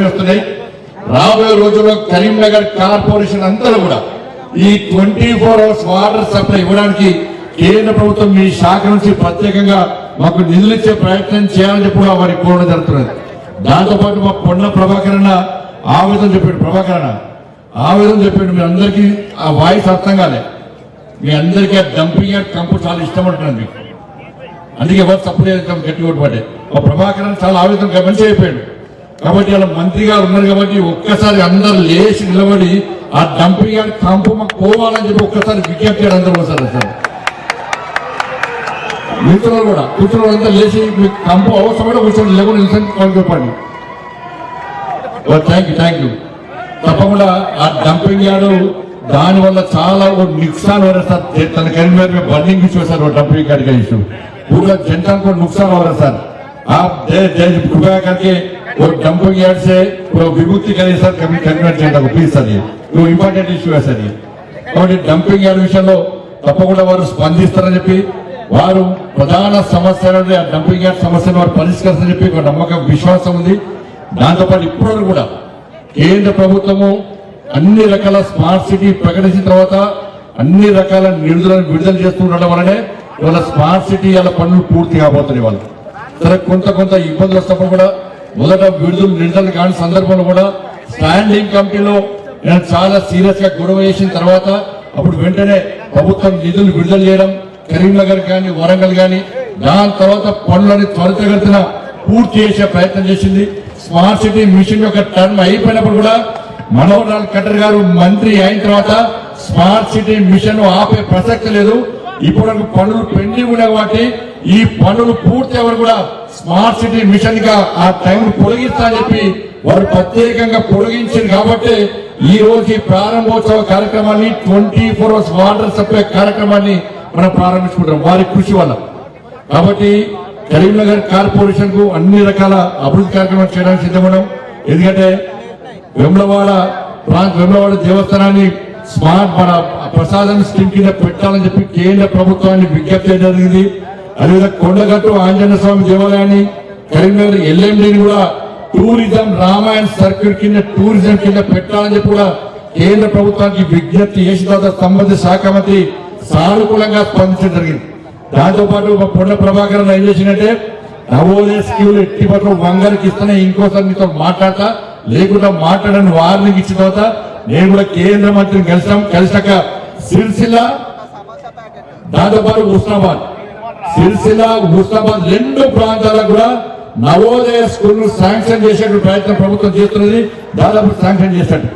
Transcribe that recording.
వస్తున్నాయి. రాబోయే రోజుల్లో కరీంనగర్ కార్పొరేషన్ అంతా కూడా ఈ 24 hours వాటర్ సప్లై ఇవ్వడానికి కేంద్ర ప్రభుత్వం మీ శాఖ నుంచి ప్రత్యేకంగా మాకు నిధులు ఇచ్చే ప్రయత్నం చేయాలని చెప్పి వారికి కోరడం జరుగుతున్నది. దాంతోపాటు మా పొన్న ప్రభాకర్ అన్న ఆవేదన చెప్పాడు మీ అందరికీ ఆ వాయిస్ అర్థం కాలే. మీ అందరికీ ఆ డంపింగ్ యార్డ్ కంపు చాలా ఇష్టం అంటున్నాను మీకు, అందుకే ఎవరు సప్లై గట్టి కొట్టుబట్టే మా ప్రభాకర్ అన్న చాలా ఆవేదన మంచి అయిపోయాడు. కాబట్టి అలా మంత్రి గారు ఉన్నారు కాబట్టి ఒక్కసారి అందరు లేచి నిలబడి ఆ డంపింగ్ యార్డ్ కంపు మాకు పోవాలని చెప్పి ఒక్కసారి విజ్ఞప్తి చేయడం అందరూ వస్తారు సార్. మిత్రులు కూడా కూర్చున్న అంతా లేచి మీకు కంపు అవసరమైన కూర్చొని లేకుండా నిలిచి చెప్పండి. Thank you. తప్పకుండా ఆ డంపింగ్ యార్డు దానివల్ల చాలా नुकसान हो रहा सर. तन करीमनगर में बर्निंग भी सर वो डंपिंग यार्ड का इशू पूरा जनता को नुकसान हो रहा सर. आप कृपया करके वो डंपिंग यार्ड से विमुक्ति करें सर कभी करीमनगर जनता को प्लीज सर. ये इंपॉर्टेंट इशू है सर. ये కాబట్టి డంపింగ్ యార్డ్ విషయంలో తప్పకుండా వారు స్పందిస్తారని చెప్పి వారు ప్రధాన సమస్యలు ఆ డంపింగ్ యార్డ్ సమస్యను వారు పరిష్కరిస్తారని చెప్పి ఒక నమ్మకం విశ్వాసం ఉంది. దాంతోపాటు ఇప్పుడు కూడా కేంద్ర ప్రభుత్వము అన్ని రకాల స్మార్ట్ సిటీ ప్రకటించిన తర్వాత అన్ని రకాల నిధులను విడుదల చేస్తుండడం వల్లనే ఇవాళ స్మార్ట్ సిటీ వాళ్ళ పనులు పూర్తి కాబోతున్నాయి. వాళ్ళు సరే కొంత ఇబ్బందులు వస్తున్నప్పుడు కూడా మొదట నిధులు కాని సందర్భంలో కూడా స్టాండింగ్ కమిటీలో నేను చాలా సీరియస్ గా గొడవ చేసిన తర్వాత అప్పుడు వెంటనే ప్రభుత్వం నిధులు విడుదల చేయడం కరీంనగర్ కానీ వరంగల్ కానీ దాని తర్వాత పనులని త్వరితగతిన పూర్తి చేసే ప్రయత్నం చేసింది. స్మార్ట్ సిటీ మిషన్ యొక్క టర్మ్ అయిపోయినప్పుడు కూడా మనోహర్ లాల్ ఖట్టర్ గారు మంత్రి అయిన తర్వాత స్మార్ట్ సిటీ మిషన్ ఆపే ప్రసక్తి లేదు. ఇప్పుడు పనులు పెండింగ్ ఉన్నాయి కాబట్టి ఈ పనులు పూర్తి ఎవరు కూడా స్మార్ట్ సిటీ మిషన్ గా ఆ టైం పొడిగిస్తా చెప్పి వారు ప్రత్యేకంగా పొడిగించారు. కాబట్టి ఈ రోజు ఈ ప్రారంభోత్సవ కార్యక్రమాన్ని 24 hours వాటర్ సప్లై కార్యక్రమాన్ని మనం ప్రారంభించుకుంటాం వారి కృషి వల్ల. కాబట్టి కరీంనగర్ కార్పొరేషన్ కు అన్ని రకాల అభివృద్ధి కార్యక్రమాలు చేయడానికి సిద్ధమన్నాం. ఎందుకంటే వేములవాడ దేవస్థానాన్ని స్మార్ట్ మన ప్రసాదం స్కీమ్ కింద పెట్టాలని చెప్పి కేంద్ర ప్రభుత్వాన్ని విజ్ఞప్తి చేయడం జరిగింది. అదేవిధంగా కొండగట్టు ఆంజనేయ స్వామి దేవాలయాన్ని కరీంనగర్ ఎల్ఎండిని కూడా టూరిజం రామాయణ సర్క్యూట్ కింద టూరిజం కింద పెట్టాలని చెప్పి కూడా కేంద్ర ప్రభుత్వానికి విజ్ఞప్తి చేసిన తర్వాత సంబంధిత శాఖ మంత్రి సానుకూలంగా స్పందించడం జరిగింది. దాంతోపాటు పొన్న ప్రభాకర్ ఏం చేసినట్టే నవోదయ స్కీములు ఎట్టి పట్ల వంగరికి ఇస్తేనే ఇంకోసారి మీతో మాట్లాడతా లేకుండా మాట్లాడని వార్నింగ్ ఇచ్చిన తర్వాత నేను కూడా కేంద్ర మంత్రిని కలిసాక సిరిసిల్ల దాంతోపాటు హుస్నాబాద్ రెండు ప్రాంతాలకు కూడా నవోదయ స్కూల్ శాంక్షన్ చేసే ప్రయత్నం ప్రభుత్వం చేస్తున్నది. దాదాపు శాంక్షన్ చేశాడు.